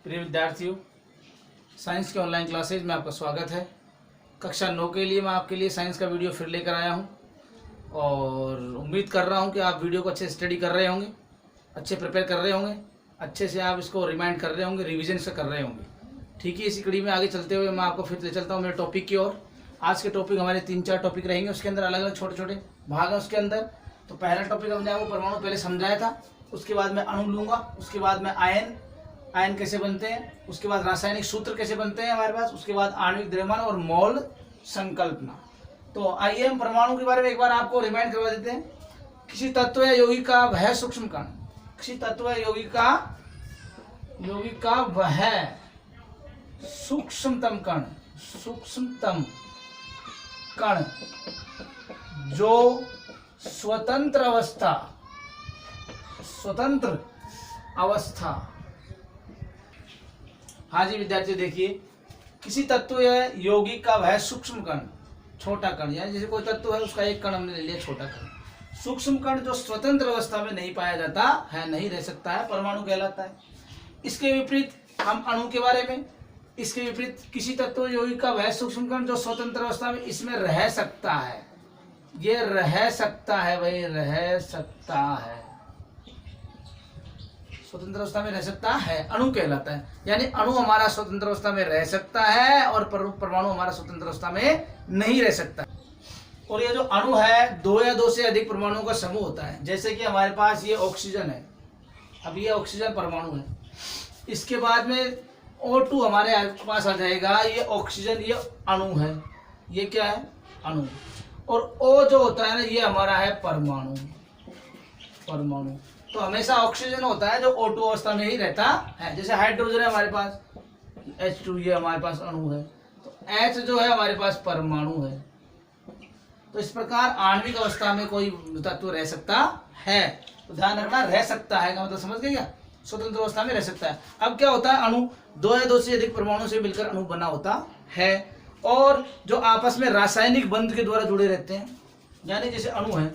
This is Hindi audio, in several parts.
प्रिय विद्यार्थियों, साइंस के ऑनलाइन क्लासेज में आपका स्वागत है। कक्षा 9 के लिए मैं आपके लिए साइंस का वीडियो फिर लेकर आया हूं और उम्मीद कर रहा हूं कि आप वीडियो को अच्छे से स्टडी कर रहे होंगे, अच्छे प्रिपेयर कर रहे होंगे, अच्छे से आप इसको रिमाइंड कर रहे होंगे, रिवीजन से कर रहे होंगे। ठीक है, इसी कड़ी में आगे चलते हुए मैं आपको फिर ले चलता हूँ मेरे टॉपिक की ओर। आज के टॉपिक हमारे 3-4 टॉपिक रहेंगे, उसके अंदर अलग अलग छोटे छोटे भाग हैं उसके अंदर। तो पहला टॉपिक हमने आपको परमाणु पहले समझाया था, उसके बाद मैं अणु लूँगा, उसके बाद मैं आयन कैसे बनते हैं, उसके बाद रासायनिक सूत्र कैसे बनते हैं हमारे पास, उसके बाद आणविक द्रव्यमान और मॉल संकल्पना। तो आइए हम परमाणु के बारे में एक बार आपको रिमाइंड करवा देते हैं। किसी तत्व या यौगिक का वह सूक्ष्म कण, किसी तत्व या यौगिक का वह सूक्ष्मतम कण जो स्वतंत्र अवस्था। हाँ जी विद्यार्थियों, देखिए, किसी तत्व या यौगिक का वह सूक्ष्म कण, छोटा कण, यानी जैसे कोई तत्व है उसका एक कण हमने ले लिया, छोटा कण, सूक्ष्म कण जो स्वतंत्र अवस्था में नहीं पाया जाता है, नहीं रह सकता है, परमाणु कहलाता है। इसके विपरीत हम अणु के बारे में, इसके विपरीत किसी तत्व यौगिक का वह सूक्ष्म कण जो स्वतंत्र अवस्था में इसमें रह सकता है, ये रह सकता है, वही रह सकता है, स्वतंत्र अवस्था में रह सकता है, अणु कहलाता है। यानी अणु हमारा स्वतंत्र अवस्था में रह सकता है और परमाणु हमारा स्वतंत्र अवस्था में नहीं रह सकता। और ये जो अणु है, 2 या 2 से अधिक परमाणुओं का समूह होता है। जैसे कि हमारे पास ये ऑक्सीजन है, अब ये ऑक्सीजन परमाणु है, इसके बाद में O2 हमारे पास आ जाएगा, ये ऑक्सीजन, ये अणु है, ये क्या है, अणु। और O जो होता है ना, ये हमारा है परमाणु। तो हमेशा ऑक्सीजन होता है जो O2 अवस्था में ही रहता है। जैसे हाइड्रोजन है हमारे पास, H2, ये हमारे पास अणु है, तो H जो है हमारे पास परमाणु है। तो इस प्रकार आणविक अवस्था में कोई तत्व रह सकता है, तो ध्यान रखना, रह सकता है का मतलब समझ गए क्या, स्वतंत्र अवस्था में रह सकता है। अब क्या होता है, अणु 2 या 2 से अधिक परमाणु से मिलकर अणु बना होता है और जो आपस में रासायनिक बंध के द्वारा जुड़े रहते हैं। यानी जैसे अणु है,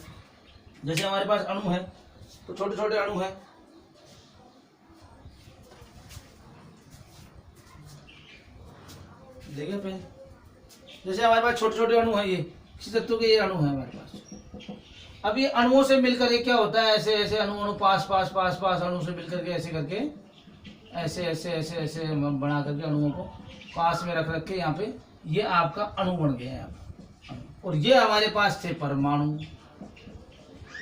जैसे हमारे पास अणु है, तो छोटे छोटे अणु है, देखिए पहले, जैसे हमारे पास छोटे छोटे अणु है, ये किसी तत्व के ये अणु है हमारे पास। अब ये अणुओं से मिलकर ये क्या होता है, ऐसे ऐसे अणु पास अणु से मिलकर के ऐसे करके ऐसे बना करके अणुओं को पास में रख के यहाँ पे ये आपका अणु बन गया है। और ये हमारे पास थे परमाणु,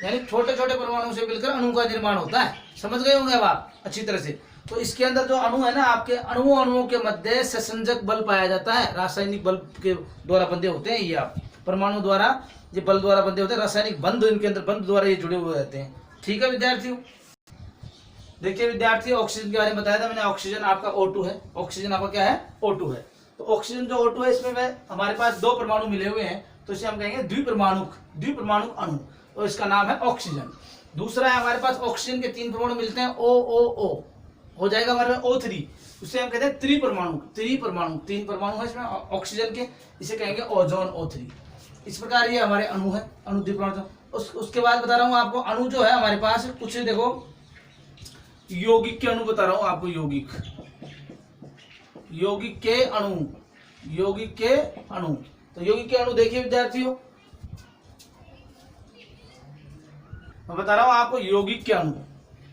यानी छोटे छोटे परमाणु से मिलकर अणु का निर्माण होता है। समझ गए होंगे अब आप अच्छी तरह से। तो इसके अंदर जो अणु है ना, आपके अणुओं के मध्य संसंजक बल पाया जाता है, रासायनिक बल के द्वारा बंधे होते हैं। ये आप परमाणु द्वारा, ये बल द्वारा बंधे होते हैं, रासायनिक बंध इनके अंदर, बंध द्वारा ये जुड़े हुए रहते हैं। ठीक है विद्यार्थियों, देखिए विद्यार्थियों, ऑक्सीजन के बारे में बताया था मैंने। ऑक्सीजन आपका O2 है, ऑक्सीजन आपका क्या है, O2 है। तो ऑक्सीजन जो O2 है, इसमें हमारे पास 2 परमाणु मिले हुए हैं, तो इसे हम कहेंगे द्विपरमाणुक अणु, तो इसका नाम है ऑक्सीजन। दूसरा है हमारे पास ऑक्सीजन के 3 परमाणु मिलते हैं, O हो जाएगा हमारे पास O3, उसे हम कहते हैं त्रिपरमाणु। 3 परमाणु है इसमें ऑक्सीजन के, इसे कहेंगे ओजोन, O3। इस प्रकार ये हमारे अणु है, अणु द्विपरमाणु। उसके बाद बता रहा हूँ आपको, अणु जो है हमारे पास कुछ, देखो यौगिक के अणु बता रहा हूँ आपको, यौगिक के अणु। तो यौगिक के अणु देखिए विद्यार्थियों, मैं बता रहा हूं आपको यौगिक के अणु।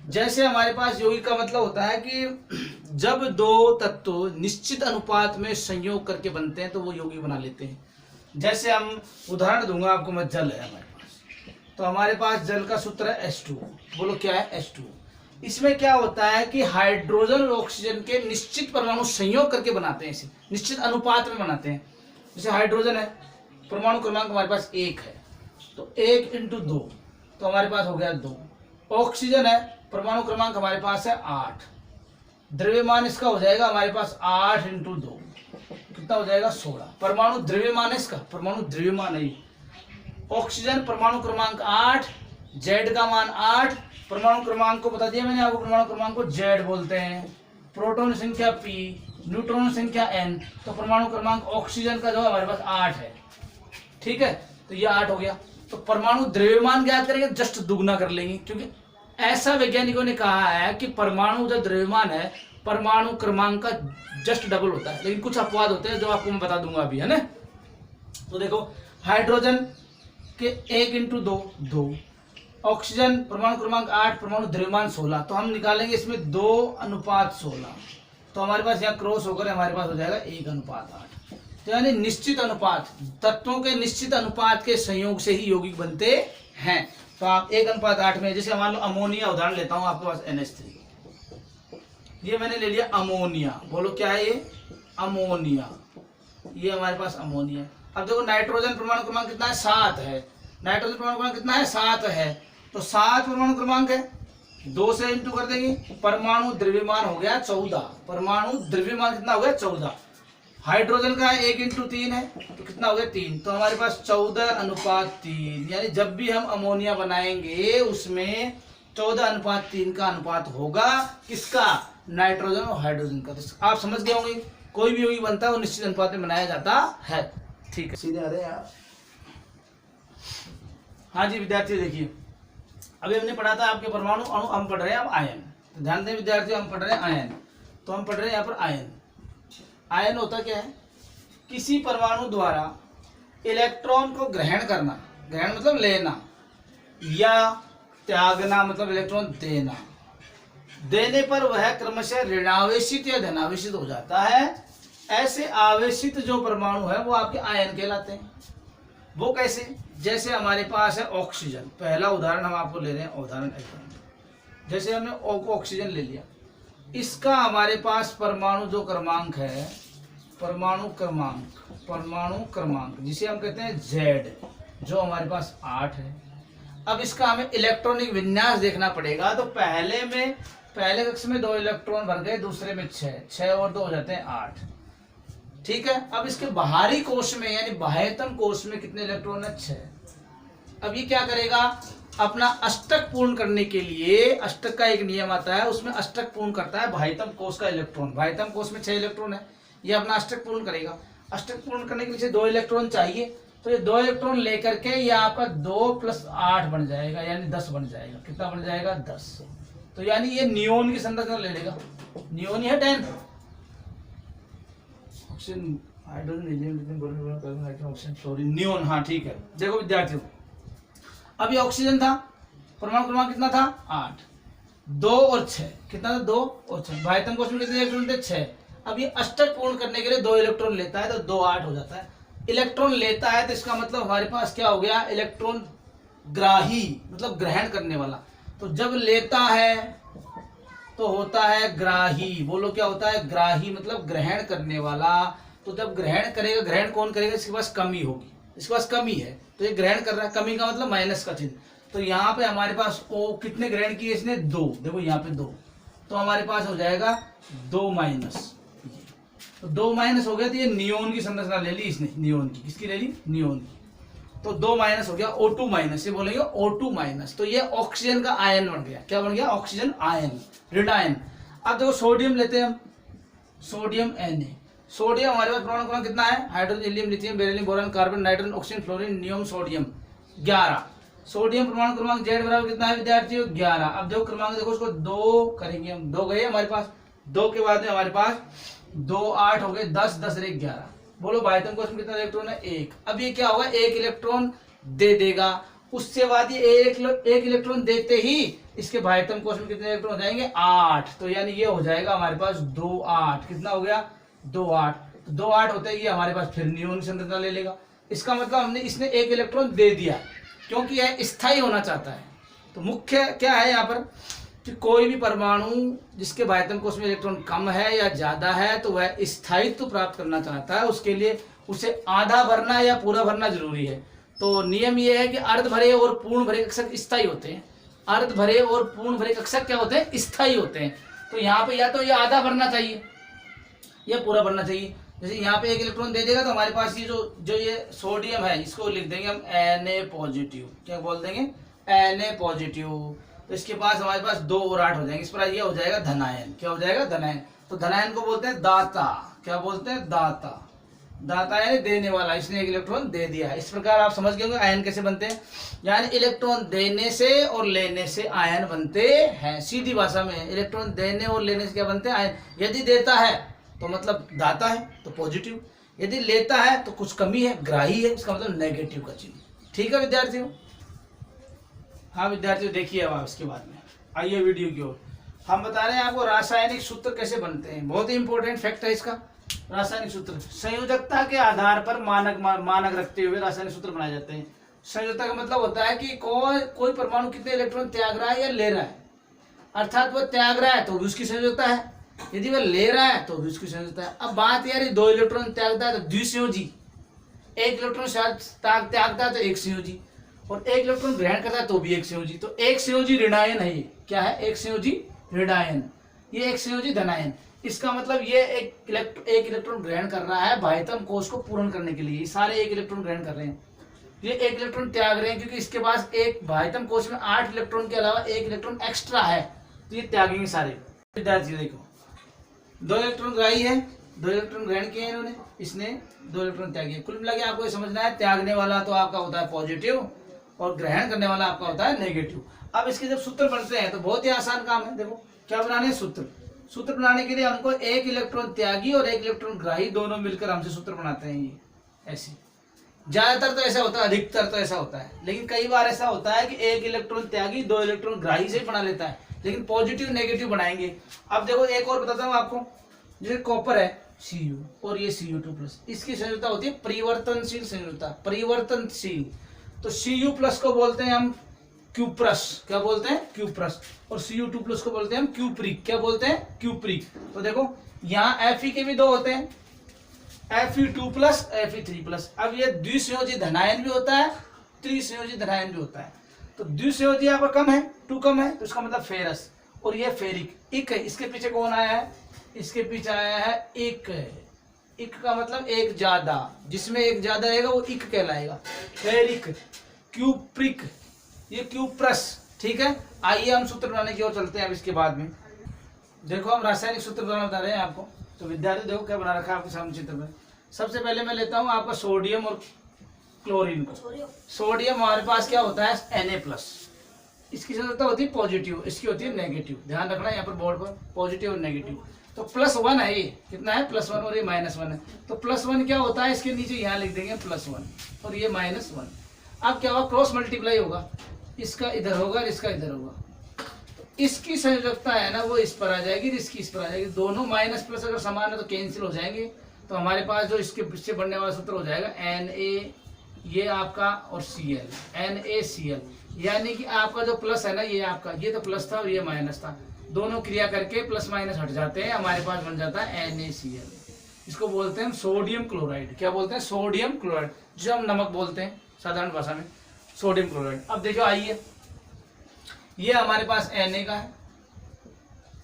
जैसे हमारे पास यौगिक का मतलब होता है कि जब 2 तत्व निश्चित अनुपात में संयोग करके बनते हैं तो वो यौगिक बना लेते हैं। जैसे हम उदाहरण दूंगा आपको मैं, जल है हमारे पास, तो हमारे पास जल का सूत्र है H2। बोलो क्या है, H2। इसमें क्या होता है कि हाइड्रोजन और ऑक्सीजन के निश्चित परमाणु संयोग करके बनाते हैं, इसे निश्चित अनुपात में बनाते हैं। जैसे हाइड्रोजन है, परमाणु क्रमांक हमारे पास 1 है, तो 1 × 2, तो हमारे पास हो गया 2। ऑक्सीजन है, परमाणु क्रमांक हमारे पास है 8, द्रव्यमान इसका हो जाएगा हमारे पास 8 × 2, कितना हो जाएगा, 16। परमाणु द्रव्यमान है इसका, परमाणु द्रव्यमान है। ऑक्सीजन परमाणु क्रमांक 8, Z का मान 8, परमाणु क्रमांक को बता दिया मैंने आपको, परमाणु क्रमांक को Z बोलते हैं। प्रोटॉन संख्या P, न्यूट्रॉन संख्या N, तो परमाणु क्रमांक ऑक्सीजन का जो है हमारे पास 8 है। ठीक है, तो ये 8 हो गया। तो परमाणु द्रव्यमान ज्ञात करेंगे, जस्ट दुगना कर लेंगे, क्योंकि ऐसा वैज्ञानिकों ने कहा है कि परमाणु जो द्रव्यमान है, परमाणु क्रमांक का जस्ट डबल होता है, लेकिन कुछ अपवाद होते हैं जो आपको मैं बता दूंगा अभी, है ना। तो देखो, हाइड्रोजन के 1 × 2, ऑक्सीजन परमाणु क्रमांक 8, परमाणु द्रव्यमान 16, तो हम निकालेंगे इसमें 2:16, तो हमारे पास यहाँ क्रॉस होकर हमारे पास हो जाएगा 1:8। तो यानी निश्चित अनुपात, तत्वों के निश्चित अनुपात के संयोग से ही यौगिक बनते हैं। तो आप 1:8 में, जैसे मान लो अमोनिया उदाहरण लेता हूँ, आपके पास NH3, ये मैंने ले लिया अमोनिया, बोलो क्या है ये, अमोनिया, ये हमारे पास अमोनिया। अब देखो नाइट्रोजन परमाणु क्रमांक कितना है, 7 है, नाइट्रोजन परमाणु क्रमांक कितना है, 7 है, तो 7 परमाणु क्रमांक है, 2 से इंटू कर देंगे, परमाणु द्रव्यमान हो गया 14, परमाणु द्रव्यमान कितना हो गया 14। हाइड्रोजन का 1 × 3 है, तो कितना हो गया 3, तो हमारे पास 14:3, यानी जब भी हम अमोनिया बनाएंगे उसमें 14:3 का अनुपात होगा, किसका, नाइट्रोजन और हाइड्रोजन का। तो आप समझ गए होंगे, कोई भी यौगिक बनता है वो निश्चित अनुपात में बनाया जाता है। ठीक है, सीधे आ रहे हैं यार। हाँ जी विद्यार्थी, देखिए अभी हमने पढ़ा था आपके परमाणु अणु, हम पढ़ रहे हैं अब आयन। तो ध्यान दें विद्यार्थियों, हम पढ़ रहे हैं आयन, तो हम पढ़ रहे हैं यहाँ पर आयन। आयन होता क्या है, किसी परमाणु द्वारा इलेक्ट्रॉन को ग्रहण करना, ग्रहण मतलब लेना, या त्यागना मतलब इलेक्ट्रॉन देना, देने पर वह क्रमशः ऋणावेशित या धनावेशित हो जाता है। ऐसे आवेशित जो परमाणु है वो आपके आयन कहलाते हैं। वो कैसे, जैसे हमारे पास है ऑक्सीजन, पहला उदाहरण हम आपको ले रहे हैं, उदाहरण जैसे हमने ऑक्सीजन ले लिया, इसका हमारे पास परमाणु जो क्रमांक है, परमाणु क्रमांक जिसे हम कहते हैं Z, जो हमारे पास 8 है। अब इसका हमें इलेक्ट्रॉनिक विन्यास देखना पड़ेगा। तो पहले कक्ष में 2 इलेक्ट्रॉन भर गए, दूसरे में 6 और 2 हो जाते हैं 8, ठीक है। अब इसके बाहरी कोश में यानी बाह्यतम कोश में कितने इलेक्ट्रॉन है, 6। अब ये क्या करेगा, अपना अष्टक पूर्ण करने के लिए, अष्टक का एक नियम आता है, उसमें अष्टक पूर्ण करता है बाह्यतम कोश का इलेक्ट्रॉन। बाह्यतम कोश में 6 इलेक्ट्रॉन है, ये अपना अष्टक पूर्ण करेगा। अष्टक पूर्ण करने के लिए 2 इलेक्ट्रॉन चाहिए, तो ये 2 इलेक्ट्रॉन लेकर के ये आपका 2 + 8 बन जाएगा, यानी 10 बन जाएगा। कितना बन जाएगा, 10। तो यानी ये नियोन की संरचना ले लेगा। नियोन ही है 10, oxygen, hydrogen, helium, lithium, boron, carbon, nitrogen, oxygen, fluorine, neon. हाँ ठीक है। देखो विद्यार्थियों, अब ये ऑक्सीजन था, परमाणु क्रमांक कितना था, 8, 2 और 6, कितना था, 2 और 6। बाह्यतम कोश में कितने इलेक्ट्रॉन थे, 6। अब ये अष्टक पूर्ण करने के लिए 2 इलेक्ट्रॉन लेता है, तो 2 8 हो जाता है। इलेक्ट्रॉन लेता है तो इसका मतलब हमारे पास क्या हो गया, इलेक्ट्रॉन ग्राही मतलब ग्रहण करने वाला। तो जब लेता है तो होता है ग्राही, बोलो क्या होता है, ग्राही मतलब ग्रहण करने वाला। तो जब ग्रहण करेगा, ग्रहण कौन करेगा, इसके पास कमी होगी, इसके पास कमी है तो ये ग्रहण कर रहा है, कमी का मतलब माइनस का चिन्ह। तो यहाँ पे हमारे पास ओ कितने ग्रहण किए इसने, 2, देखो यहाँ पे 2, तो हमारे पास हो जाएगा 2-, तो 2- हो गया। तो ये नियोन की संरचना ले ली इसने, नियोन की, किसकी ले ली, नियोन की। तो 2- हो गया, O2-, ये बोलेंगे O2-। तो ये ऑक्सीजन का आयन बन गया, क्या बन गया, ऑक्सीजन आयन, ऋण आयन। अब देखो सोडियम लेते हैं हम, सोडियम Na, सोडियम हमारे पास परमाणु क्रमांक कितना है, hydrogen, helium, lithium, beryllium, boron, carbon, nitrogen, oxygen, fluorine, नियम, सोडियम 11। सोडियम परमाणु क्रमांक Z बराबर कितना है विद्यार्थियों, 11। अब देखो क्रमांक देखो, उसको 2 करेंगे हम, 2 गए हमारे पास, 2 के बाद में हमारे पास 2 8 हो गए, 10 10 और 1 11। बोलो बाह्यतम कोश में कितना इलेक्ट्रॉन है, 1। अब ये क्या होगा, 1 इलेक्ट्रॉन दे देगा, उससे बाद ये एक इलेक्ट्रॉन देते ही इसके बाह्यतम कोश में कितने इलेक्ट्रॉन हो जाएंगे, 8। तो यानी ये हो जाएगा हमारे पास 2 8, कितना हो गया, 2 8। तो 2 8 होते ही ये हमारे पास फिर नियोन संरचना ले लेगा। इसका मतलब हमने इसने 1 इलेक्ट्रॉन दे दिया, क्योंकि यह स्थायी होना चाहता है। तो मुख्य क्या है यहाँ पर कि कोई भी परमाणु जिसके बाह्यतम कोश में इलेक्ट्रॉन कम है या ज्यादा है तो वह स्थायित्व प्राप्त करना चाहता है, उसके लिए उसे आधा भरना या पूरा भरना जरूरी है। तो नियम ये है कि अर्ध भरे और पूर्ण भरे कक्षक स्थायी होते हैं, अर्ध भरे और पूर्ण भरे कक्षक क्या होते हैं, स्थायी होते हैं। तो यहाँ पे या तो ये आधा भरना चाहिए या पूरा भरना चाहिए। जैसे यहाँ पे 1 इलेक्ट्रॉन दे देगा तो हमारे पास ये जो ये सोडियम है इसको लिख देंगे हम Na+, क्या बोल देंगे, Na+। तो इसके पास हमारे पास 2 और 8 हो जाएंगे, इस पर ये हो जाएगा धनायन, क्या हो जाएगा, धनायन। तो धनायन को बोलते हैं दाता, क्या बोलते हैं, दाता। दाता यानी देने वाला, इसने एक इलेक्ट्रॉन दे दिया है। इस प्रकार आप समझ गए होंगे आयन कैसे बनते हैं, यानी इलेक्ट्रॉन देने से और लेने से आयन बनते हैं। सीधी भाषा में इलेक्ट्रॉन देने और लेने से क्या बनते हैं, आयन। यदि देता है तो मतलब दाता है तो पॉजिटिव, यदि लेता है तो कुछ कमी है, ग्राही है, इसका मतलब नेगेटिव का चिन्ह। ठीक है विद्यार्थियों। हाँ विद्यार्थियों देखिए अब इसके बाद में आइए वीडियो की ओर। हम बता रहे हैं आपको रासायनिक सूत्र कैसे बनते हैं, बहुत ही इंपॉर्टेंट फैक्ट है इसका। रासायनिक सूत्र संयोजकता के आधार पर मानक रखते हुए रासायनिक सूत्र बनाए जाते हैं। संयोजकता का मतलब होता है कि कोई परमाणु कितने इलेक्ट्रॉन त्याग रहा है या ले रहा है, अर्थात वह त्याग रहा है तो भी उसकी संयोजकता है, यदि वह ले रहा है तो भी उसकी संयोजकता है। अब बात यार 2 इलेक्ट्रॉन त्यागता है तो द्विसंयोजी, 1 इलेक्ट्रॉन त्यागता है तो एक संयोजी, और 1 इलेक्ट्रॉन ग्रहण करता है तो भी एक संयोजी। तो एक संयोजी ऋणायन है, ये क्या है, एक संयोजी ऋणायन, ये एक संयोजी धनायन। इसका मतलब ये एक इलेक्ट्रॉन ग्रहण कर रहा है बाह्यतम कोश को पूर्ण करने के लिए, सारे 1 इलेक्ट्रॉन ग्रहण कर रहे हैं, ये 1 इलेक्ट्रॉन त्याग रहे हैं क्योंकि इसके पास एक बाह्यतम कोश में 8 इलेक्ट्रॉन के अलावा 1 इलेक्ट्रॉन एक्स्ट्रा है, तो ये त्यागेंगे सारे। विद्यार्थी देखो 2 इलेक्ट्रॉन ग्राही है, 2 इलेक्ट्रॉन ग्रहण किए इन्होंने, इसने 2 इलेक्ट्रॉन त्यागे। कुल मिला के आपको ये समझना है, त्यागने वाला तो आपका होता है पॉजिटिव और ग्रहण करने वाला आपका होता है नेगेटिव। अब इसके जब सूत्र बनते हैं तो बहुत ही आसान काम है। देखो क्या बनाने, सूत्र बनाने के लिए हमको 1 इलेक्ट्रॉन त्यागी और 1 इलेक्ट्रॉन ग्राही दोनों मिलकर हमसे सूत्र बनाते हैं। ये ऐसे ज्यादातर तो ऐसा होता है, अधिकतर तो ऐसा होता है, लेकिन कई बार ऐसा होता है कि 1 इलेक्ट्रॉन त्यागी 2 इलेक्ट्रॉन ग्राही से बना लेता है, लेकिन पॉजिटिव नेगेटिव बनाएंगे। अब देखो एक और बताता हूँ आपको, जैसे कॉपर है Cu और ये Cu2+, इसकी संयोजकता होती है परिवर्तनशील संयोजकता, परिवर्तनशील। तो Cu+ को बोलते हैं हम क्यूप्रस, क्या बोलते हैं, क्यूप्रस, और Cu2+ को बोलते हैं हम क्यूप्रिक, क्या बोलते हैं, क्यूप्रिक। तो देखो यहाँ Fe के भी 2 होते हैं, Fe2+, Fe3+। अब ये द्विसंयोजी धनायन भी होता है, त्रिसंयोजी धनायन भी होता है। तो द्विसंयोजी आपका कम है, 2 कम है, तो इसका मतलब फेरस, और ये फेरिक। इक है, इसके पीछे कौन आया है, इसके पीछे आया है इक। इक का मतलब एक ज्यादा, जिसमें एक ज्यादा रहेगा वो इक कहलाएगा, फेरिक, क्यूप्रिक, ये क्यूप्रस। ठीक है, आइए हम सूत्र बनाने की ओर चलते हैं अब इसके बाद में। देखो हम रासायनिक सूत्र बनाना बता रहे हैं आपको, तो विद्यार्थी देखो क्या बना रखा है आपके सामने चित्र में। सबसे पहले मैं लेता हूँ आपका सोडियम और क्लोरीन को। सोडियम हमारे पास क्या होता है Na+, इसकी संयोजकता होती है पॉजिटिव, इसकी होती है नेगेटिव। ध्यान रखना यहाँ पर बोर्ड पर पॉजिटिव और नेगेटिव। तो +1 है, ये कितना है, +1, और ये -1 है। तो +1 क्या होता है, इसके नीचे यहाँ लिख देंगे +1 और ये -1। अब क्या होगा, क्रॉस मल्टीप्लाई होगा, इसका इधर होगा और इसका इधर होगा। इसकी संयोजकता है ना वो इस पर आ जाएगी, इसकी इस पर आ जाएगी। दोनों माइनस प्लस अगर समान है तो कैंसिल हो जाएंगे, तो हमारे पास जो इसके पीछे बनने वाला सूत्र हो जाएगा Na, ये आपका, और Cl, NaCl। यानी कि आपका जो प्लस है ना, ये आपका, ये तो प्लस था और ये माइनस था, दोनों क्रिया करके प्लस माइनस हट जाते हैं, हमारे पास बन जाता है NaCl। इसको बोलते हैं सोडियम क्लोराइड। क्या बोलते हैं, सोडियम क्लोराइड, जो हम नमक बोलते हैं साधारण भाषा में, सोडियम क्लोराइड। अब देखो आइए, ये हमारे पास Na का है,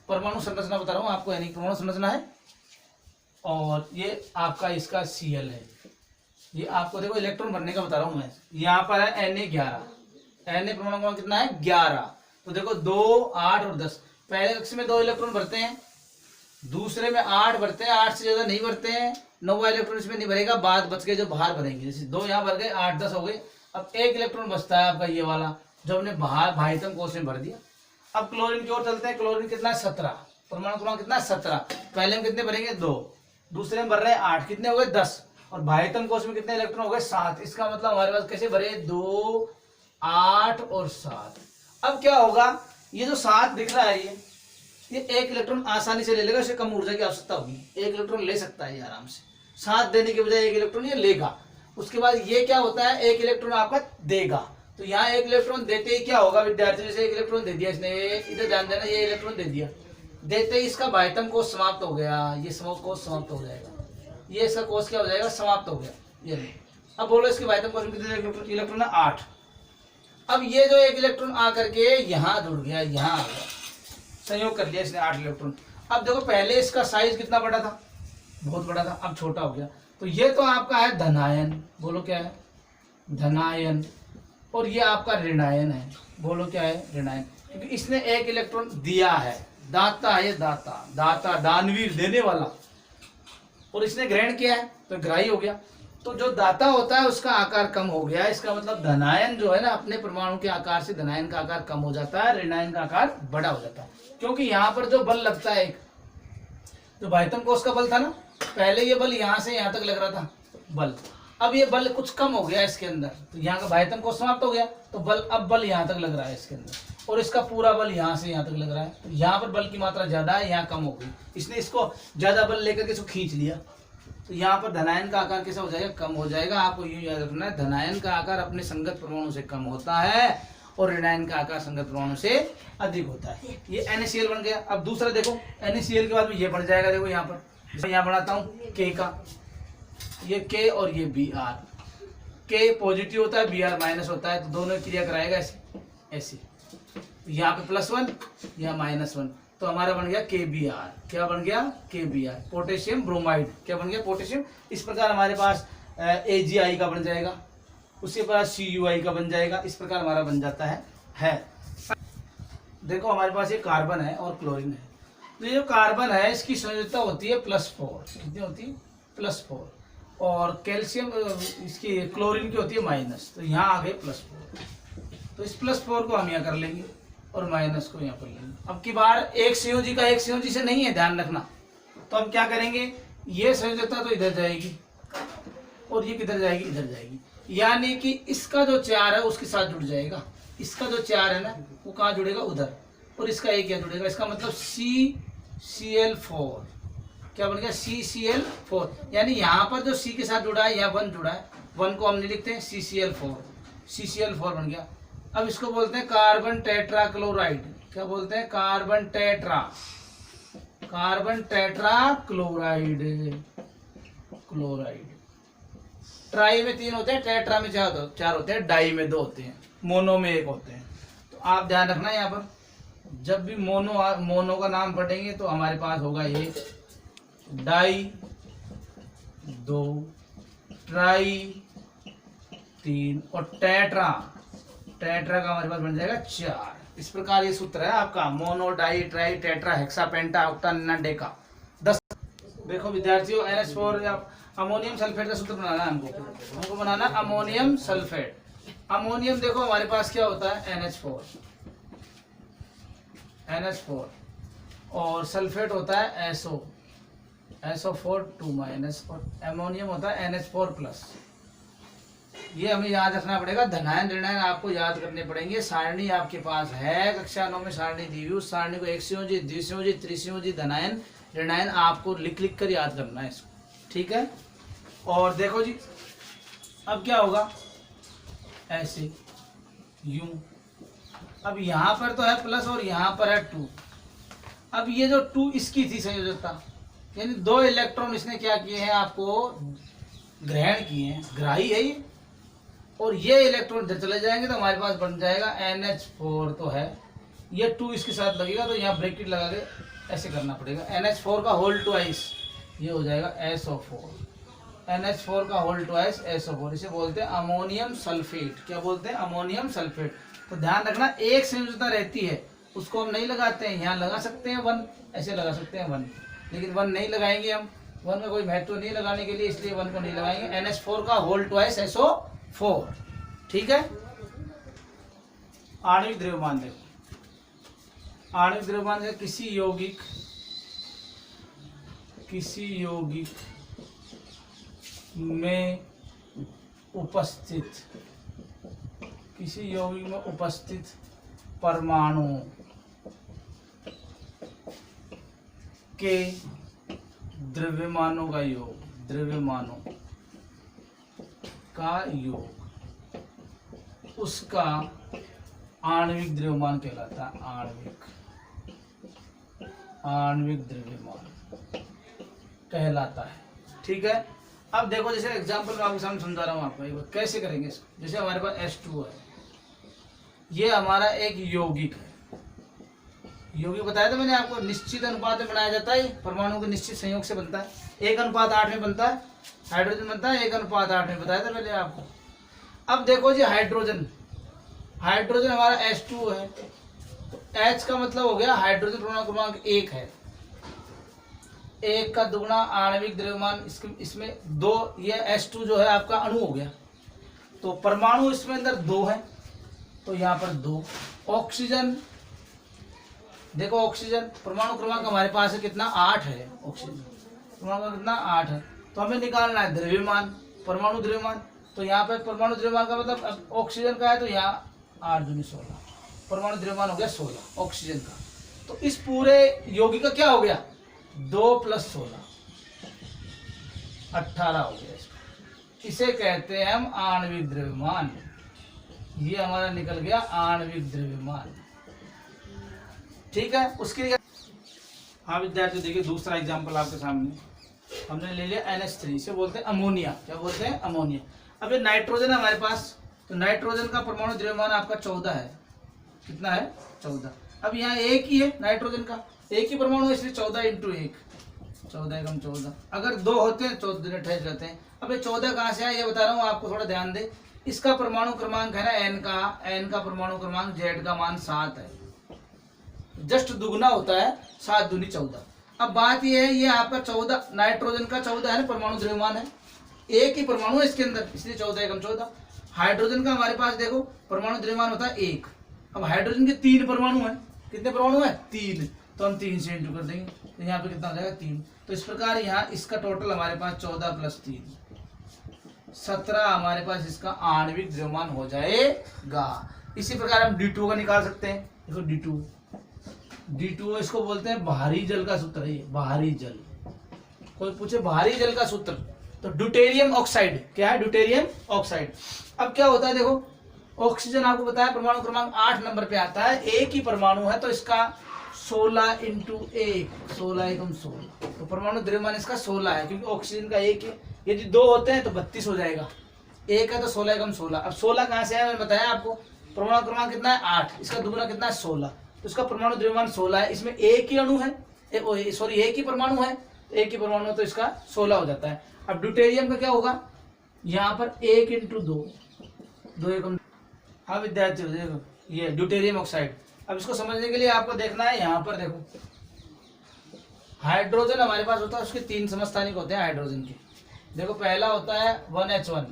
परमाणु संरचना बता रहा हूँ आपको, Na की परमाणु संरचना है, और ये आपका इसका Cl है। ये आपको देखो इलेक्ट्रॉन भरने का बता रहा हूँ मैं। यहाँ पर है Na11, Na परमाणु क्रमांक कितना है, 11। तो देखो 2, 8 और 10, पहले कक्ष में 2 इलेक्ट्रॉन भरते हैं, दूसरे में 8 भरते हैं, 8 से ज्यादा नहीं भरते हैं, 9वां इलेक्ट्रॉन इसमें नहीं भरेगा, बाद बच गए जो बाहर भरेंगे। जैसे 2 यहाँ भर गए, 8, 10 हो गए। अब 1 इलेक्ट्रॉन बचता है आपका ये वाला, जो हमने बाहर बाह्यतम कोश में भर दिया। अब क्लोरीन की ओर चलते हैं। क्लोरीन कितना है, 17, परमाणु क्रमांक कितना है, 17। पहले हम कितने भरेंगे, 2, दूसरे में भर रहे हैं 8, कितने हो गए, 10, और बाह्यतम कोश में कितने इलेक्ट्रॉन हो गए, 7। इसका मतलब हमारे पास कैसे भरे, 2, 8 और 7। अब क्या होगा, ये जो 7 दिख रहा है, ये 1 इलेक्ट्रॉन आसानी से ले लेगा, उसे कम ऊर्जा की आवश्यकता होगी, 1 इलेक्ट्रॉन ले सकता है ये आराम से। 7 देने के बजाय 1 इलेक्ट्रॉन ये लेगा। उसके बाद ये क्या होता है, 1 इलेक्ट्रॉन आपका देगा। तो यहाँ 1 इलेक्ट्रॉन देते ही क्या होगा विद्यार्थी, जैसे 1 इलेक्ट्रॉन दे दिया इसने, इधर ध्यान देना, ये इलेक्ट्रॉन दे दिया, देते ही इसका बाह्यतम कोश समाप्त हो गया, ये कोश समाप्त हो जाएगा, ये इसका कोश क्या हो जाएगा, समाप्त हो गया। ये अब बोलो इसके बाह्यतम कोश में कितने इलेक्ट्रॉन है, 8। अब ये जो 1 इलेक्ट्रॉन आकर के यहाँ जुड़ गया, यहाँ आ गया, संयोग कर लिया इसने 8 इलेक्ट्रॉन। अब देखो पहले इसका साइज कितना बड़ा था, बहुत बड़ा था, अब छोटा हो गया। तो ये तो आपका है धनायन, बोलो क्या है, धनायन, और ये आपका ऋणायन है, बोलो क्या है, ऋणायन, क्योंकि इसने 1 इलेक्ट्रॉन दिया है। दाता है ये, दाता, दाता, दानवीर, देने वाला। और इसने ग्रहण किया है तो ग्राही हो गया। तो जो दाता होता है उसका आकार कम हो गया, इसका मतलब धनायन जो है ना अपने परमाणु के आकार से धनायन का आकार कम हो जाता है, ऋणायन का आकार बड़ा हो जाता है। क्योंकि यहाँ पर जो बल लगता है, एक जो बाह्यतम कोष का बल था ना, पहले ये बल यहाँ से यहाँ तक लग रहा था बल, अब ये बल कुछ कम हो गया इसके अंदर, तो यहाँ का बाह्यतम कोष समाप्त हो गया, तो अब बल यहाँ तक लग रहा है इसके अंदर, और इसका पूरा बल यहाँ से यहाँ तक लग रहा है। तो यहाँ पर बल की मात्रा ज्यादा है, यहाँ कम हो गई, इसने इसको ज्यादा बल लेकर के इसको खींच लिया। तो यहाँ पर धनायन का आकार कैसा हो जाएगा, कम हो जाएगा। आपको यूं याद रखना है, धनायन का आकार अपने संगत परमाणु से कम होता है और ऋणायन का आकार संगत परमाणु से अधिक होता है। ये NaCl बन गया। अब दूसरा देखो, NaCl के बाद में ये बन जाएगा, देखो यहाँ पर, यहाँ बनाता हूँ K का, ये K और ये Br, K पॉजिटिव होता है, Br माइनस होता है, तो दोनों क्रिया कराएगा ऐसे, यहाँ पे +1 यहाँ -1, तो हमारा बन गया KBr। क्या बन गया, KBr, पोटेशियम ब्रोमाइड। क्या बन गया, पोटेशियम। इस प्रकार हमारे पास AgI का बन जाएगा, उसके बाद CuI का बन जाएगा, इस प्रकार हमारा बन जाता है। देखो हमारे पास ये कार्बन है और क्लोरीन है, तो ये जो कार्बन है इसकी संयोजकता होती है +4, कितनी होती है, +4, और कैल्शियम इसकी क्लोरीन की होती है माइनस, तो यहाँ आ गए +4, तो इस +4 को हम यहाँ कर लेंगे और माइनस को यहाँ पर लेंगे। अब की बार एक संयोजी का एक संयोजी से नहीं है, ध्यान रखना। तो हम क्या करेंगे, ये संयोजकता तो इधर जाएगी और ये किधर जाएगी, इधर जाएगी, यानी कि इसका जो 4 है उसके साथ जुड़ जाएगा, इसका जो 4 है ना वो कहाँ जुड़ेगा, उधर, और इसका एक क्या जुड़ेगा, इसका मतलब CCl4। क्या बन गया, CCl4, यानी यहाँ पर जो C के साथ जुड़ा है, यहाँ 1 जुड़ा है, 1 को हम नहीं लिखते हैं, CCl4 बन गया। अब इसको बोलते हैं कार्बन टेट्रा क्लोराइड। क्या बोलते हैं, कार्बन टेट्रा क्लोराइड। ट्राई में 3 होते हैं, टेट्रा में 4 होते हैं, डाई में 2 होते हैं, मोनो में 1 होते हैं। तो आप ध्यान रखना, यहाँ पर जब भी मोनो का नाम पढ़ेंगे तो हमारे पास होगा ये डाई 2, ट्राई 3 और टेट्रा का हमारे पास बन जाएगा 4। इस प्रकार ये सूत्र है आपका, mono, di, tri, tetra, hexa, penta, octa, nona, deca 10। देखो विद्यार्थियों, NH4 या अमोनियम सल्फेट का सूत्र बनाना है हमको बनाना अमोनियम सल्फेट। अमोनियम देखो हमारे पास क्या होता है, NH4 और सल्फेट होता है SO4 2- और अमोनियम होता है NH4+। ये हमें याद रखना पड़ेगा, धनायन ऋणायन आपको याद करने पड़ेंगे। सारणी आपके पास है, कक्षा 9 में सारणी दी हुई, उस सारणी को एक संयोजी, द्विसंयोजी, त्रिसंयोजी, धनायन ऋणायन आपको लिख कर याद करना है इसको, ठीक है। और देखो जी, अब क्या होगा, ऐसे यूं, अब यहाँ पर तो है प्लस और यहाँ पर है 2। अब ये जो 2 इसकी थी संयोजकता, यानी 2 इलेक्ट्रॉन इसने क्या किए हैं, आपको ग्रहण किए हैं, ग्राही है ये, और ये इलेक्ट्रॉन इधर चले जाएंगे तो हमारे पास बन जाएगा NH4 तो है, ये 2 इसके साथ लगेगा तो यहाँ ब्रैकेट लगा के ऐसे करना पड़ेगा, NH4 का होल ट्वाइस ये हो जाएगा SO4, NH4 का होल ट्वाइस SO4, इसे बोलते हैं अमोनियम सल्फेट। क्या बोलते हैं, अमोनियम सल्फेट। तो ध्यान रखना, एक संयोजकता रहती है उसको हम नहीं लगाते हैं, यहाँ लगा सकते हैं 1, ऐसे लगा सकते हैं 1, लेकिन 1 नहीं लगाएंगे हम, 1 में कोई महत्व नहीं लगाने के लिए, इसलिए 1 को नहीं लगाएंगे। NH4 का होल ट्वाइस SO4, ठीक है। आणविक द्रव्यमान देखो, आणविक द्रव्यमान किसी यौगिक में उपस्थित परमाणु के द्रव्यमानों का योग, उसका आणविक द्रव्यमान कहलाता है। आणविक द्रव्यमान कहलाता है, ठीक है। अब देखो, जैसे एग्जांपल में आपके सामने समझा रहा हूँ आपको, एक बार कैसे करेंगे इसको। जैसे हमारे पास H2 है, ये हमारा एक यौगिक है, यौगिक बताया था मैंने आपको, निश्चित अनुपात में बनाया जाता है, परमाणु के निश्चित संयोग से बनता है, 1:8 में बनता है, हाइड्रोजन बनता है 1:8 में, बताया था मैंने आपको। अब देखो जी, हाइड्रोजन हमारा H2 है, तो H का मतलब हो गया हाइड्रोजन परमाणु क्रमांक 1 है, 1 का दुगुना आणविक द्रव्यमान, इसमें 2, ये H2 जो है आपका अणु हो गया। तो परमाणु इसमें अंदर 2 है, तो यहाँ पर 2। ऑक्सीजन, देखो ऑक्सीजन परमाणु क्रमांक हमारे पास है कितना, 8 है। ऑक्सीजन परमाणु कितना, 8 है। तो हमें निकालना है द्रव्यमान, परमाणु द्रव्यमान। तो यहाँ पे परमाणु द्रव्यमान का मतलब ऑक्सीजन का है, तो यहाँ 8 दूनी 16, परमाणु द्रव्यमान हो गया 16 ऑक्सीजन का। तो इस पूरे यौगिक का क्या हो गया, 2 + 16 18 हो गया इसका। इसे कहते हैं हम आणविक द्रव्यमान। ये हमारा निकल गया आणविक द्रव्यमान। ठीक है, उसके लिए हाँ विद्यार्थी देखिए दूसरा एग्जाम्पल आपके सामने हमने ले लिया NH3, इसे बोलते हैं अमोनिया। क्या बोलते हैं, अमोनिया। अब ये नाइट्रोजन है हमारे पास, तो नाइट्रोजन का परमाणु द्रव्यमान आपका 14 है। कितना है, 14। अब यहाँ एक ही है नाइट्रोजन का, एक ही परमाणु है, इसलिए 14 × 1, 14 एकम 14। अगर 2 होते हैं 14 दिन ठहर जाते हैं। अब ये 14 कहाँ से आया ये बता रहा हूँ आपको, थोड़ा ध्यान दे। इसका परमाणु क्रमांक है ना N का परमाणु क्रमांक, Z का मान 7 है, जस्ट दुगुना होता है, 7 दूनी 14। अब बात ये है, ये आपका 14 नाइट्रोजन का 14 है, परमाणु द्रव्यमान है, एक ही परमाणु है इसके अंदर, इसलिए 14 एकम 14। हाइड्रोजन का हमारे पास देखो परमाणु द्रव्यमान होता है 1। अब हाइड्रोजन के 3 परमाणु हैं, कितने परमाणु है, 3। तो हम 3 से इंटू कर देंगे, तो यहाँ पे कितना हो जाएगा, 3। तो इस प्रकार यहाँ इसका टोटल हमारे पास 14 + 3 17 हमारे पास इसका आणविक द्रव्यमान हो जाएगा। इसी प्रकार हम D2 का निकाल सकते हैं। देखो D2 इसको बोलते हैं भारी जल का सूत्र है, ये भारी जल। कोई पूछे भारी जल का सूत्र, तो ड्यूटेरियम ऑक्साइड। क्या है, ड्यूटेरियम ऑक्साइड। अब क्या होता है देखो, ऑक्सीजन आपको बताया परमाणु क्रमांक 8 नंबर पे आता है, एक ही परमाणु है, तो इसका 16 × 1, 16 एकम 16। तो परमाणु द्रव्यमान इसका 16 है, क्योंकि ऑक्सीजन का 1 है। यदि 2 होते हैं तो 32 हो जाएगा, 1 है तो 16 एकम 16। अब 16 कहाँ से आया, मैंने बताया आपको, परमाणु क्रमांक कितना है, 8, इसका दुगुना कितना है, 16। तो इसका परमाणु द्रव्यमान 16 है। इसमें एक ही अणु है, एक ही परमाणु है, एक ही परमाणु है, तो इसका 16 हो जाता है। अब ड्यूटेरियम का क्या होगा, यहाँ पर 1 × 2, 2 एकम। हाँ विद्यार्थी देखो ये ड्यूटेरियम ऑक्साइड। अब इसको समझने के लिए आपको देखना है, यहाँ पर देखो हाइड्रोजन हमारे पास होता है, उसके 3 समस्थानिक होते हैं हाइड्रोजन के। देखो पहला होता है 1H1,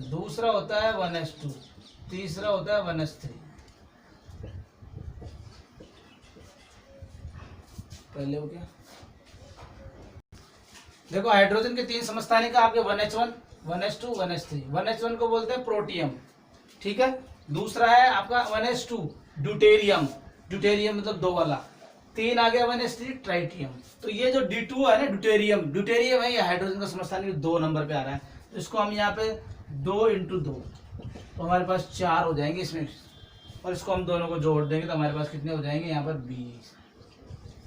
दूसरा होता है 1H2, तीसरा होता है 1H3। पहले हो गया, देखो हाइड्रोजन के 3 समस्थानिक आपके 1H1, 1H2, 1H3। 1H1 को बोलते हैं प्रोटियम, ठीक है। दूसरा है आपका 1H2 ड्यूटेरियम, ड्यूटेरियम मतलब 2 वाला। 3 आ गया 1H3 ट्राइटियम। तो ये जो D2 है ना, ड्यूटेरियम है, ये हाइड्रोजन का समस्थानिक 2 नंबर पे आ रहा है। तो इसको हम यहाँ पे 2 × 2, तो हमारे पास 4 हो जाएंगे इसमें, और इसको हम दोनों को जोड़ देंगे तो हमारे पास कितने हो जाएंगे, यहाँ पर 20।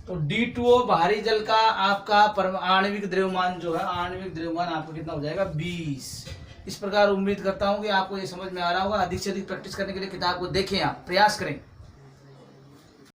तो D2O भारी जल का आपका आणविक द्रव्यमान जो है, आणविक द्रव्यमान आपका कितना हो जाएगा, 20। इस प्रकार उम्मीद करता हूँ कि आपको ये समझ में आ रहा होगा। अधिक से अधिक प्रैक्टिस करने के लिए किताब को देखें, आप प्रयास करें।